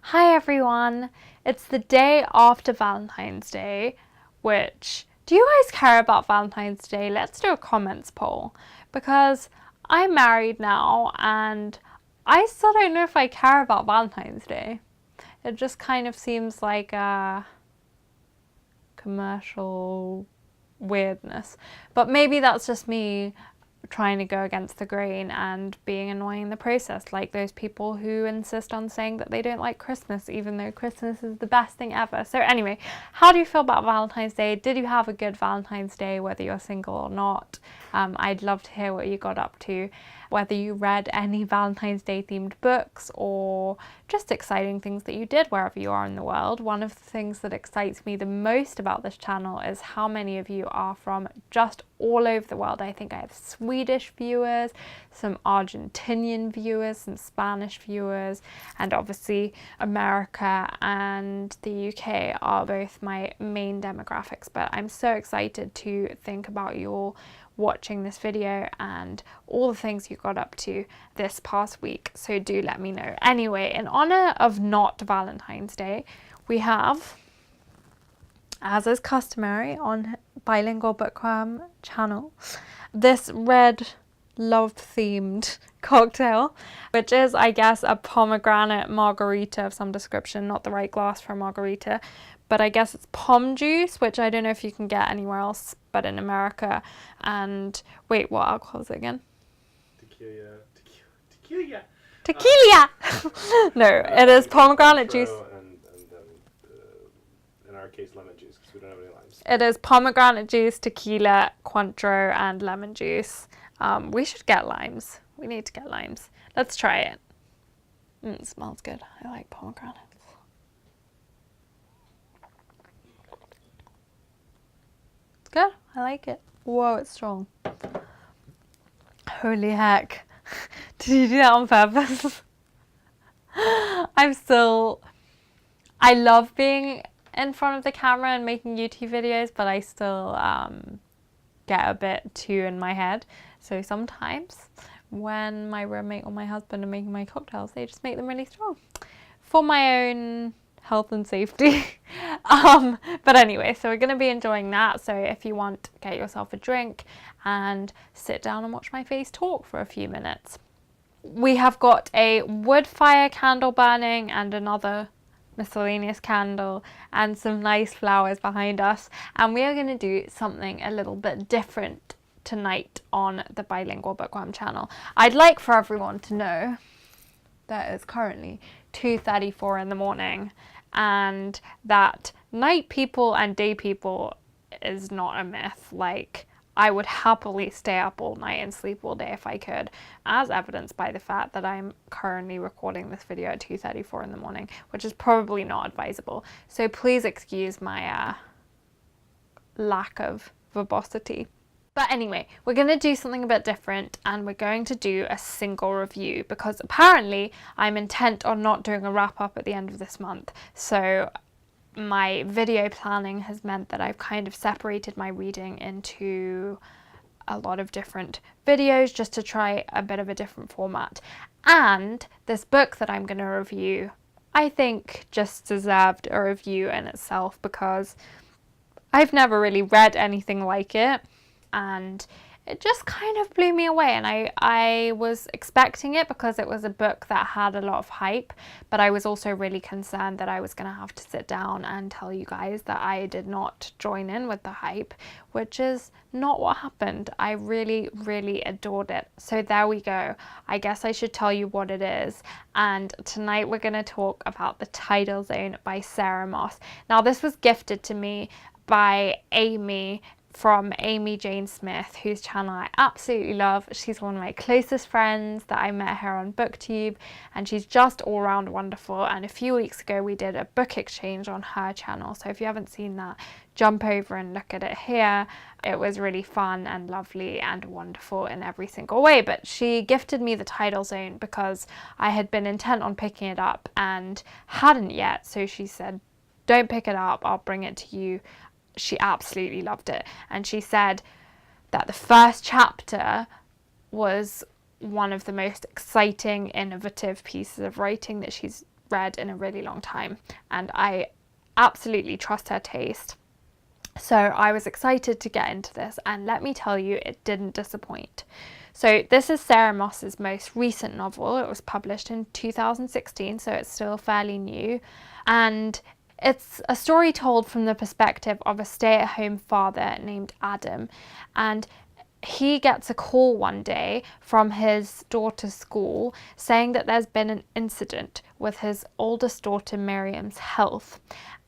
Hi everyone, it's the day after Valentine's Day, which, do you guys care about Valentine's Day? Let's do a comments poll, because I'm married now and I still don't know if I care about Valentine's Day. It just kind of seems like a commercial weirdness, but maybe that's just me trying to go against the grain and being annoying in the process, like those people who insist on saying that they don't like Christmas even though Christmas is the best thing ever. So anyway, how do you feel about Valentine's Day? Did you have a good Valentine's Day, whether you're single or not? I'd love to hear what you got up to, whether you read any Valentine's Day themed books or just exciting things that you did wherever you are in the world. One of the things that excites me the most about this channel is how many of you are from just all over the world. I think I have Swedish viewers, some Argentinian viewers, some Spanish viewers, and obviously America and the UK are both my main demographics. But I'm so excited to think about you all watching this video and all the things you got up to this past week, so do let me know. Anyway, in honor of not Valentine's Day, we have, as is customary on Bilingual Bookworm channel, this red love themed cocktail, which is, I guess, a pomegranate margarita of some description, not the right glass for a margarita, but I guess it's pom juice, which I don't know if you can get anywhere else but in America. And wait, what alcohol is it again? Tequila. No, it is pomegranate juice. And in our case, lemon juice, because we don't have any limes. It is pomegranate juice, tequila, Cointreau, and lemon juice. We should get limes. We need to get limes. Let's try it. It smells good. I like pomegranates. It's good. I like it. Whoa, it's strong. Holy heck. Did you do that on purpose? I love being in front of the camera and making YouTube videos, but I still get a bit too in my head. So sometimes when my roommate or my husband are making my cocktails, they just make them really strong for my own health and safety. But anyway, so we're going to be enjoying that. So if you want, get yourself a drink and sit down and watch my face talk for a few minutes. We have got a wood fire candle burning and another miscellaneous candle and some nice flowers behind us, and we are going to do something a little bit different tonight on the Bilingual Bookworm channel. I'd like for everyone to know that it's currently 2:34 in the morning and that night people and day people is not a myth. Like, I would happily stay up all night and sleep all day if I could, as evidenced by the fact that I'm currently recording this video at 2:34 in the morning, which is probably not advisable. So please excuse my lack of verbosity. But anyway, we're going to do something a bit different, and we're going to do a single review, because apparently I'm intent on not doing a wrap up at the end of this month. So my video planning has meant that I've kind of separated my reading into a lot of different videos just to try a bit of a different format. And this book that I'm going to review, I think just deserved a review in itself, because I've never really read anything like it, and it just kind of blew me away. And I was expecting it because it was a book that had a lot of hype, but I was also really concerned that I was going to have to sit down and tell you guys that I did not join in with the hype, which is not what happened. I really, really adored it. So there we go. I guess I should tell you what it is. And tonight we're going to talk about The Tidal Zone by Sarah Moss. Now, this was gifted to me by Amy, from Amy Jane Smith, whose channel I absolutely love. She's one of my closest friends that I met her on BookTube, and she's just all around wonderful. And a few weeks ago we did a book exchange on her channel, so if you haven't seen that, jump over and look at it here. It was really fun and lovely and wonderful in every single way. But she gifted me The Tidal Zone because I had been intent on picking it up and hadn't yet, so she said, don't pick it up, I'll bring it to you. She absolutely loved it, and she said that the first chapter was one of the most exciting, innovative pieces of writing that she's read in a really long time, and I absolutely trust her taste. So I was excited to get into this, and let me tell you, it didn't disappoint. So this is Sarah Moss's most recent novel. It was published in 2016, so it's still fairly new. And it's a story told from the perspective of a stay-at-home father named Adam. And he gets a call one day from his daughter's school saying that there's been an incident with his oldest daughter Miriam's health.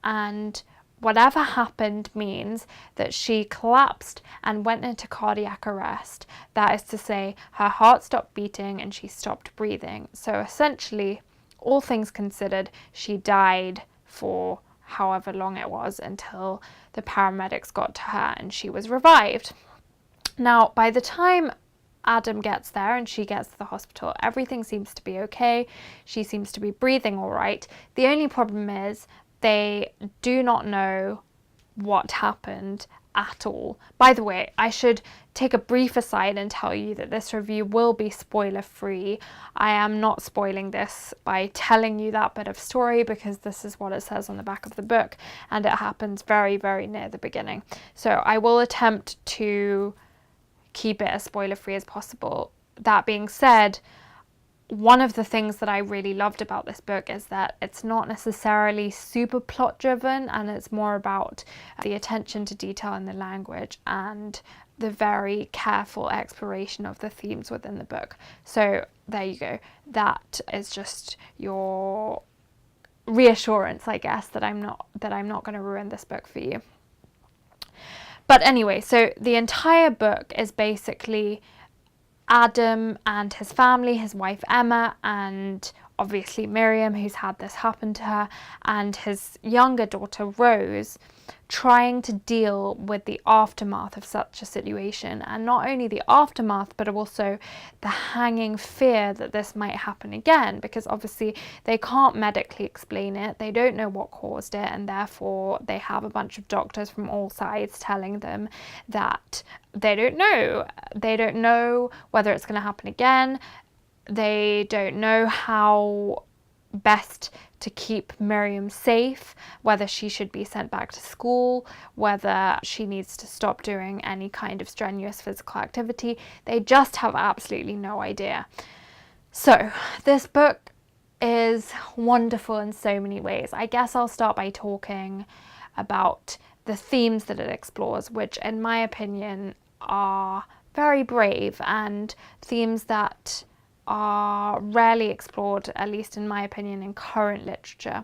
And whatever happened means that she collapsed and went into cardiac arrest. That is to say, her heart stopped beating and she stopped breathing. So essentially, all things considered, she died for however long it was until the paramedics got to her and she was revived. Now, by the time Adam gets there and she gets to the hospital, everything seems to be okay. She seems to be breathing all right. The only problem is they do not know what happened at all. By the way, I should take a brief aside and tell you that this review will be spoiler free. I am not spoiling this by telling you that bit of story because this is what it says on the back of the book, and it happens very, very near the beginning. So I will attempt to keep it as spoiler free as possible. That being said, one of the things that I really loved about this book is that it's not necessarily super plot driven, and it's more about the attention to detail in the language and the very careful exploration of the themes within the book. So there you go. That is just your reassurance, I guess, that I'm not going to ruin this book for you. But anyway, so the entire book is basically Adam and his family, his wife Emma, and obviously Miriam, who's had this happen to her, and his younger daughter Rose, trying to deal with the aftermath of such a situation. And not only the aftermath, but also the hanging fear that this might happen again, because obviously they can't medically explain it. They don't know what caused it, and therefore they have a bunch of doctors from all sides telling them that they don't know. They don't know whether it's going to happen again. They don't know how best to keep Miriam safe, whether she should be sent back to school, whether she needs to stop doing any kind of strenuous physical activity. They just have absolutely no idea. So this book is wonderful in so many ways. I guess I'll start by talking about the themes that it explores, which in my opinion are very brave and themes that are rarely explored, at least in my opinion, in current literature.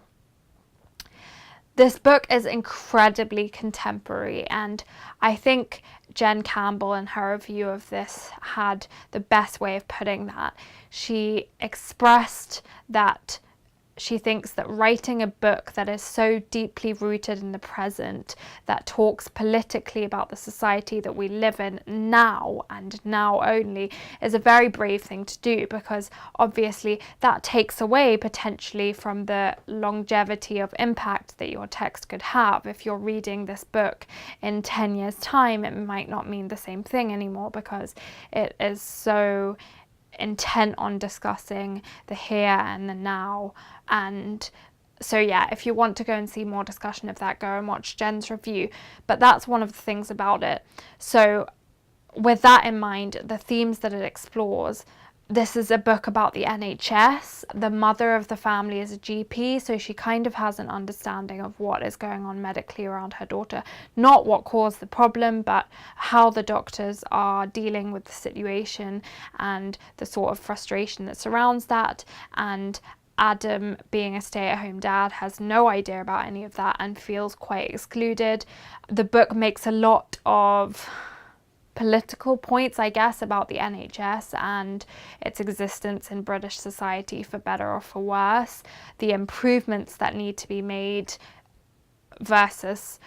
This book is incredibly contemporary, and I think Jen Campbell in her review of this had the best way of putting that. She expressed that she thinks that writing a book that is so deeply rooted in the present, that talks politically about the society that we live in now and now only, is a very brave thing to do, because obviously that takes away potentially from the longevity of impact that your text could have. If you're reading this book in 10 years' time, it might not mean the same thing anymore, because it is so intent on discussing the here and the now. And so yeah, if you want to go and see more discussion of that, go and watch Jen's review. But that's one of the things about it. So with that in mind, the themes that it explores, this is a book about the NHS. The mother of the family is a GP, so she kind of has an understanding of what is going on medically around her daughter. Not what caused the problem, but how the doctors are dealing with the situation and the sort of frustration that surrounds that. And Adam, being a stay-at-home dad, has no idea about any of that and feels quite excluded. The book makes a lot of political points, I guess, about the NHS and its existence in British society, for better or for worse, the improvements that need to be made versus,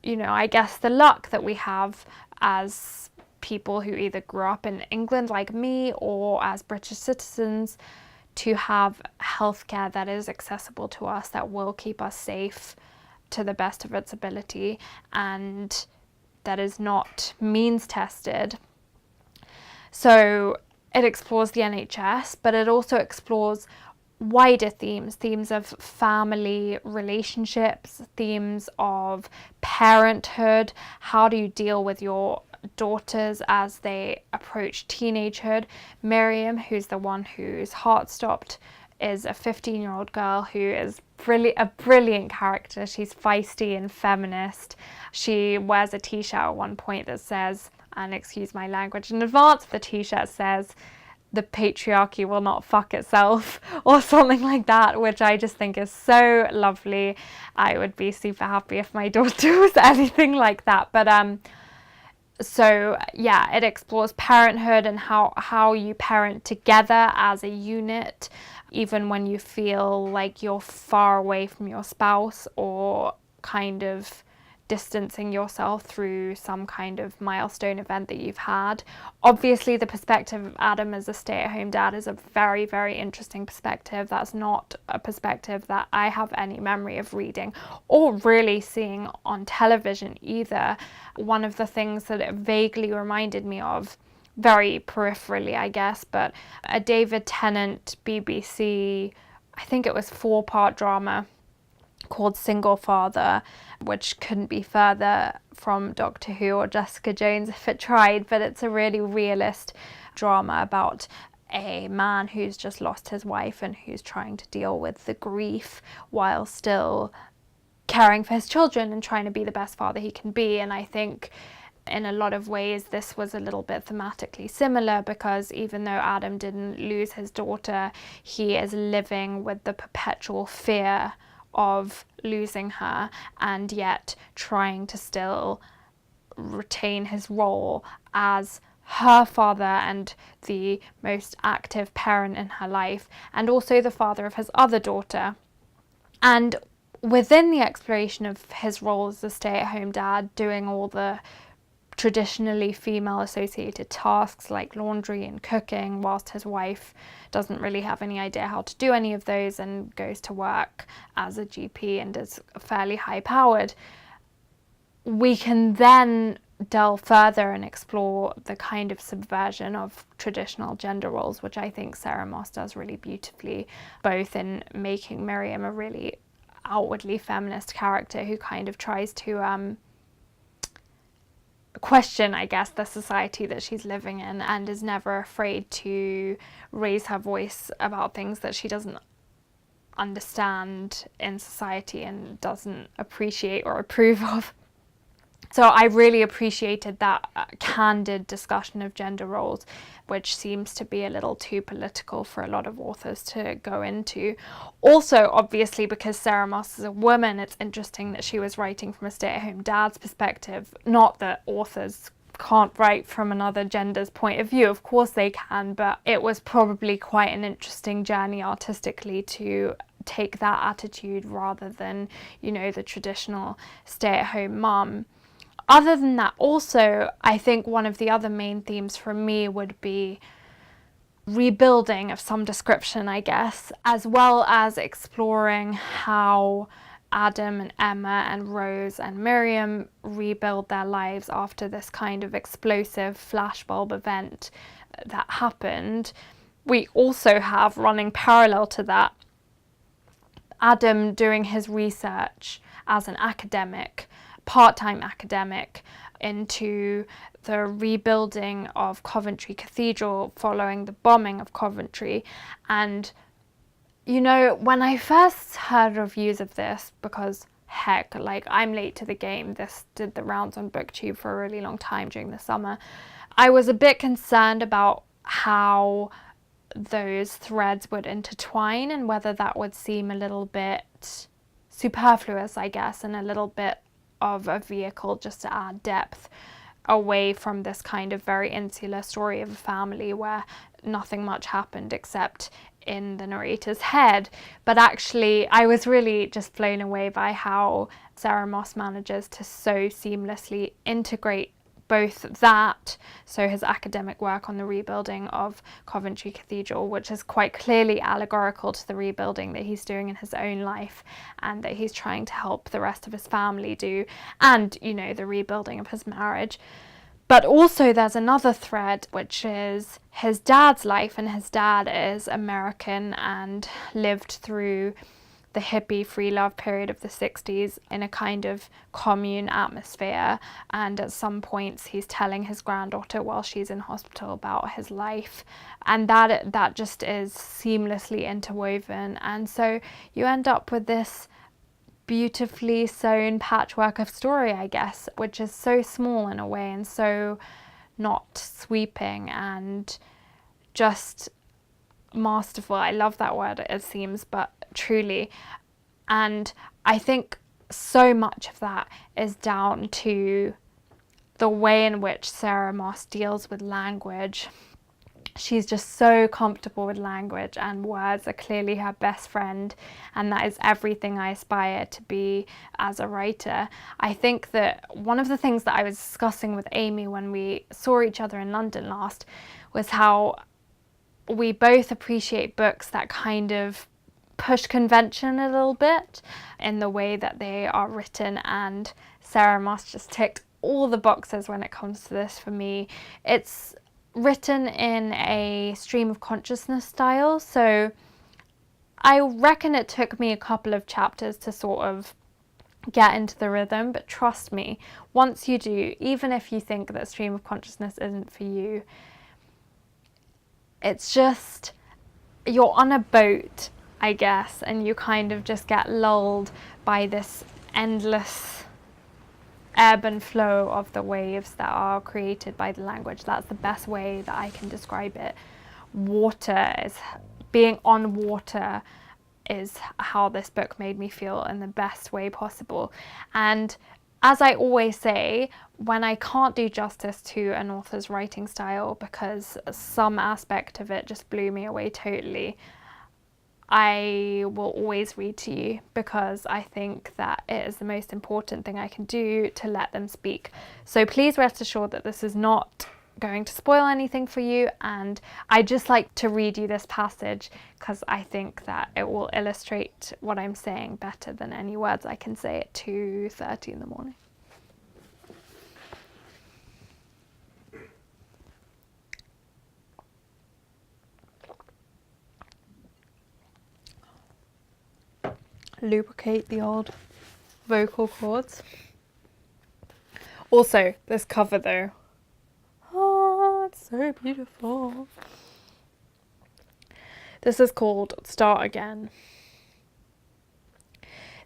you know, I guess the luck that we have as people who either grew up in England like me or as British citizens to have healthcare that is accessible to us, that will keep us safe to the best of its ability, and that is not means tested. So it explores the NHS, but it also explores wider themes of family relationships, themes of parenthood. How do you deal with your daughters as they approach teenagehood? Miriam, who's the one whose heart stopped, is a 15-year-old girl who is a brilliant character. She's feisty and feminist. She wears a t-shirt at one point that says, and excuse my language in advance, the t-shirt says, "The patriarchy will not fuck itself," or something like that, which I just think is so lovely. I would be super happy if my daughter was anything like that. But so yeah, it explores parenthood and how you parent together as a unit, even when you feel like you're far away from your spouse or kind of distancing yourself through some kind of milestone event that you've had. Obviously, the perspective of Adam as a stay-at-home dad is a very, very interesting perspective. That's not a perspective that I have any memory of reading or really seeing on television either. One of the things that it vaguely reminded me of, very peripherally I guess, but a David Tennant BBC, I think it was 4-part drama called Single Father, which couldn't be further from Doctor Who or Jessica Jones if it tried, but it's a really realist drama about a man who's just lost his wife and who's trying to deal with the grief while still caring for his children and trying to be the best father he can be. And I think in a lot of ways this was a little bit thematically similar, because even though Adam didn't lose his daughter, he is living with the perpetual fear of losing her, and yet trying to still retain his role as her father and the most active parent in her life, and also the father of his other daughter. And within the exploration of his role as a stay-at-home dad, doing all the traditionally female associated tasks like laundry and cooking, whilst his wife doesn't really have any idea how to do any of those and goes to work as a GP and is fairly high powered, we can then delve further and explore the kind of subversion of traditional gender roles, which I think Sarah Moss does really beautifully, both in making Miriam a really outwardly feminist character who kind of tries to question, I guess, the society that she's living in, and is never afraid to raise her voice about things that she doesn't understand in society and doesn't appreciate or approve of. So I really appreciated that candid discussion of gender roles, which seems to be a little too political for a lot of authors to go into. Also, obviously, because Sarah Moss is a woman, it's interesting that she was writing from a stay-at-home dad's perspective. Not that authors can't write from another gender's point of view, of course they can, but it was probably quite an interesting journey artistically to take that attitude rather than, you know, the traditional stay-at-home mum. Other than that, also, I think one of the other main themes for me would be rebuilding of some description, I guess, as well as exploring how Adam and Emma and Rose and Miriam rebuild their lives after this kind of explosive flashbulb event that happened. We also have, running parallel to that, Adam doing his research as an academic, part-time academic, into the rebuilding of Coventry Cathedral following the bombing of Coventry. And, you know, when I first heard reviews of this, because heck, like, I'm late to the game, this did the rounds on BookTube for a really long time during the summer, I was a bit concerned about how those threads would intertwine and whether that would seem a little bit superfluous, I guess, and a little bit of a vehicle just to add depth away from this kind of very insular story of a family where nothing much happened except in the narrator's head. But actually, I was really just blown away by how Sarah Moss manages to so seamlessly integrate both that, so his academic work on the rebuilding of Coventry Cathedral, which is quite clearly allegorical to the rebuilding that he's doing in his own life and that he's trying to help the rest of his family do, and, you know, the rebuilding of his marriage. But also there's another thread, which is his dad's life, and his dad is American and lived through the hippie free love period of the 60s in a kind of commune atmosphere, and at some points he's telling his granddaughter while she's in hospital about his life, and that just is seamlessly interwoven, and so you end up with this beautifully sewn patchwork of story, I guess, which is so small in a way and so not sweeping and just masterful. I love that word, it seems, but truly. And I think so much of that is down to the way in which Sarah Moss deals with language. She's just so comfortable with language, and words are clearly her best friend, and that is everything I aspire to be as a writer. I think that one of the things that I was discussing with Amy when we saw each other in London last was how we both appreciate books that kind of push convention a little bit in the way that they are written, and Sarah Moss just ticked all the boxes when it comes to this for me. It's written in a stream of consciousness style, so I reckon it took me a couple of chapters to sort of get into the rhythm, but trust me, once you do, even if you think that stream of consciousness isn't for you, it's just, you're on a boat, I guess, and you kind of just get lulled by this endless ebb and flow of the waves that are created by the language. That's the best way that I can describe it. Being on water is how this book made me feel in the best way possible. And as I always say, when I can't do justice to an author's writing style because some aspect of it just blew me away totally, I will always read to you, because I think that it is the most important thing I can do to let them speak. So please rest assured that this is not going to spoil anything for you, and I just like to read you this passage because I think that it will illustrate what I'm saying better than any words I can say at 2:30 in the morning. Lubricate the old vocal cords. Also, this cover though, oh, it's so beautiful. This is called Start Again.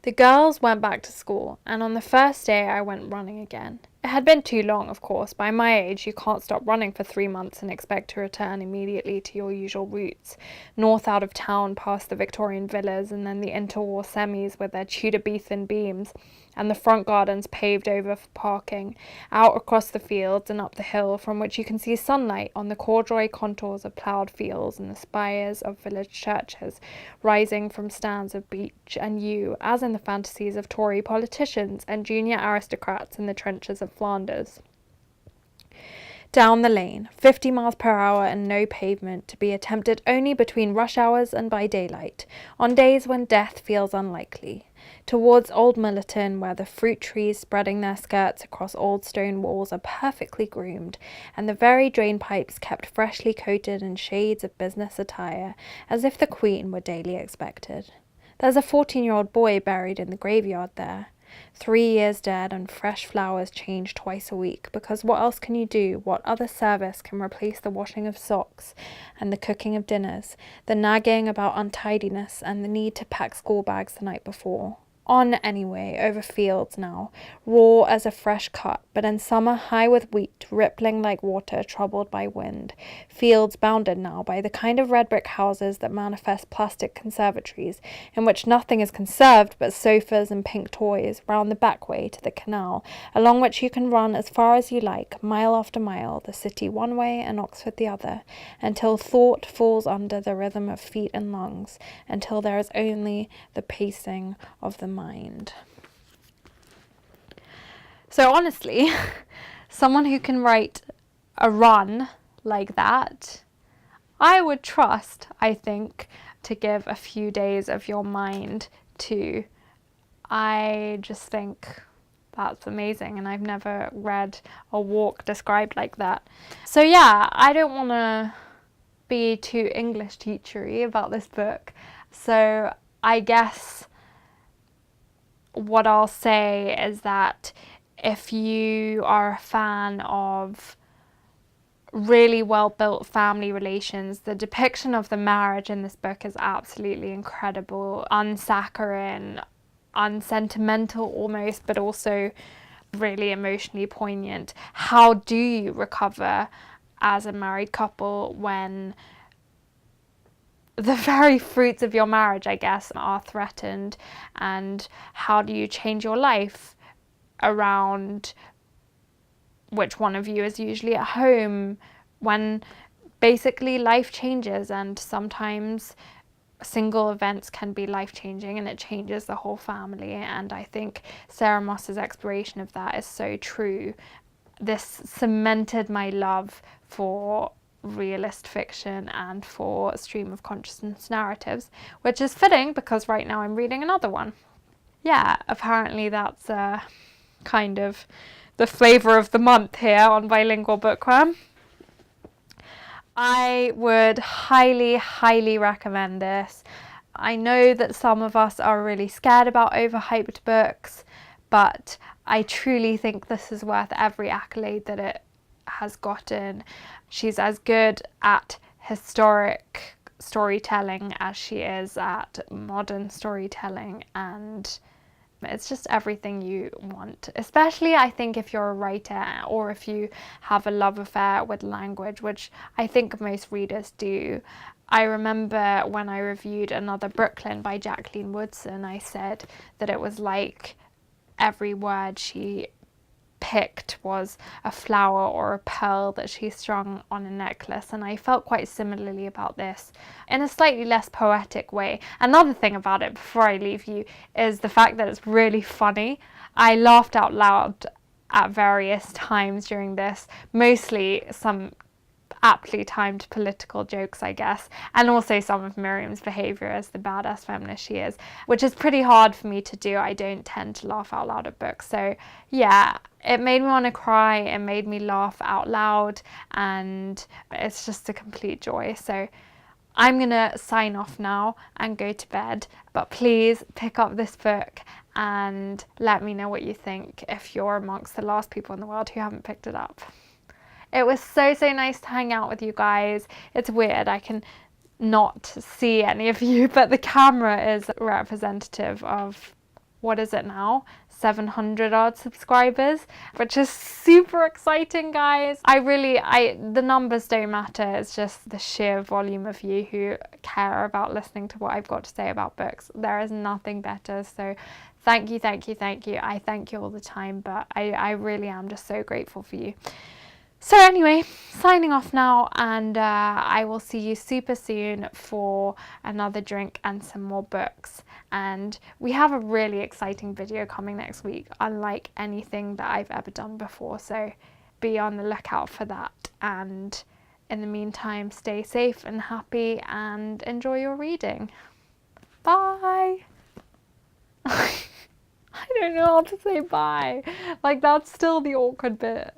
The girls went back to school, and on the first day I went running again. It had been too long, of course. By my age, you can't stop running for 3 months and expect to return immediately to your usual routes. North out of town, past the Victorian villas, and then the interwar semis with their Tudor-Beethan beams, and the front gardens paved over for parking, out across the fields and up the hill, from which you can see sunlight on the corduroy contours of ploughed fields and the spires of village churches rising from stands of beech and yew, as in the fantasies of Tory politicians and junior aristocrats in the trenches of Flanders. Down the lane, 50 miles per hour and no pavement, to be attempted only between rush hours and by daylight, on days when death feels unlikely. Towards Old Millerton, where the fruit trees spreading their skirts across old stone walls are perfectly groomed, and the very drain pipes kept freshly coated in shades of business attire, as if the Queen were daily expected. There's a 14-year-old boy buried in the graveyard there. 3 years dead, and fresh flowers changed twice a week, because what else can you do? What other service can replace the washing of socks and the cooking of dinners, the nagging about untidiness and the need to pack school bags the night before? On anyway, over fields now, raw as a fresh cut, but in summer high with wheat, rippling like water troubled by wind. Fields bounded now by the kind of red brick houses that manifest plastic conservatories, in which nothing is conserved but sofas and pink toys, round the back way to the canal, along which you can run as far as you like, mile after mile, the city one way and Oxford the other, until thought falls under the rhythm of feet and lungs, until there is only the pacing of the mind. So honestly, someone who can write a run like that, I would trust, I think, to give a few days of your mind to. I just think that's amazing, and I've never read a walk described like that. So yeah, I don't want to be too English teachery about this book, so I guess what I'll say is that if you are a fan of really well built family relations, the depiction of the marriage in this book is absolutely incredible, unsaccharine, unsentimental almost, but also really emotionally poignant. How do you recover as a married couple when the very fruits of your marriage, I guess, are threatened? And how do you change your life around which one of you is usually at home when basically life changes? And sometimes single events can be life-changing, and it changes the whole family. And I think Sarah Moss's exploration of that is so true. This cemented my love for realist fiction and for stream of consciousness narratives, which is fitting because right now I'm reading another one. Yeah, apparently that's kind of the flavour of the month here on Bilingual Bookworm. I would highly, highly recommend this. I know that some of us are really scared about overhyped books, but I truly think this is worth every accolade that it has gotten. She's as good at historic storytelling as she is at modern storytelling, and it's just everything you want, especially I think if you're a writer or if you have a love affair with language, which I think most readers do. I remember when I reviewed Another Brooklyn by Jacqueline Woodson, I said that it was like every word she picked was a flower or a pearl that she strung on a necklace, and I felt quite similarly about this in a slightly less poetic way. Another thing about it before I leave you is the fact that it's really funny. I laughed out loud at various times during this, mostly some aptly timed political jokes, I guess, and also some of Miriam's behaviour as the badass feminist she is, which is pretty hard for me to do. I don't tend to laugh out loud at books, so yeah, it made me want to cry, it made me laugh out loud, and it's just a complete joy. So I'm gonna sign off now and go to bed, but please pick up this book and let me know what you think if you're amongst the last people in the world who haven't picked it up. It was so nice to hang out with you guys. It's weird, I can not see any of you, but the camera is representative of, what is it now? 700 odd subscribers, which is super exciting, guys. The numbers don't matter. It's just the sheer volume of you who care about listening to what I've got to say about books. There is nothing better. So thank you. I thank you all the time, but I really am just so grateful for you. So anyway, signing off now, and I will see you super soon for another drink and some more books. And we have a really exciting video coming next week, unlike anything that I've ever done before. So be on the lookout for that. And in the meantime, stay safe and happy and enjoy your reading. Bye! I don't know how to say bye. Like, that's still the awkward bit.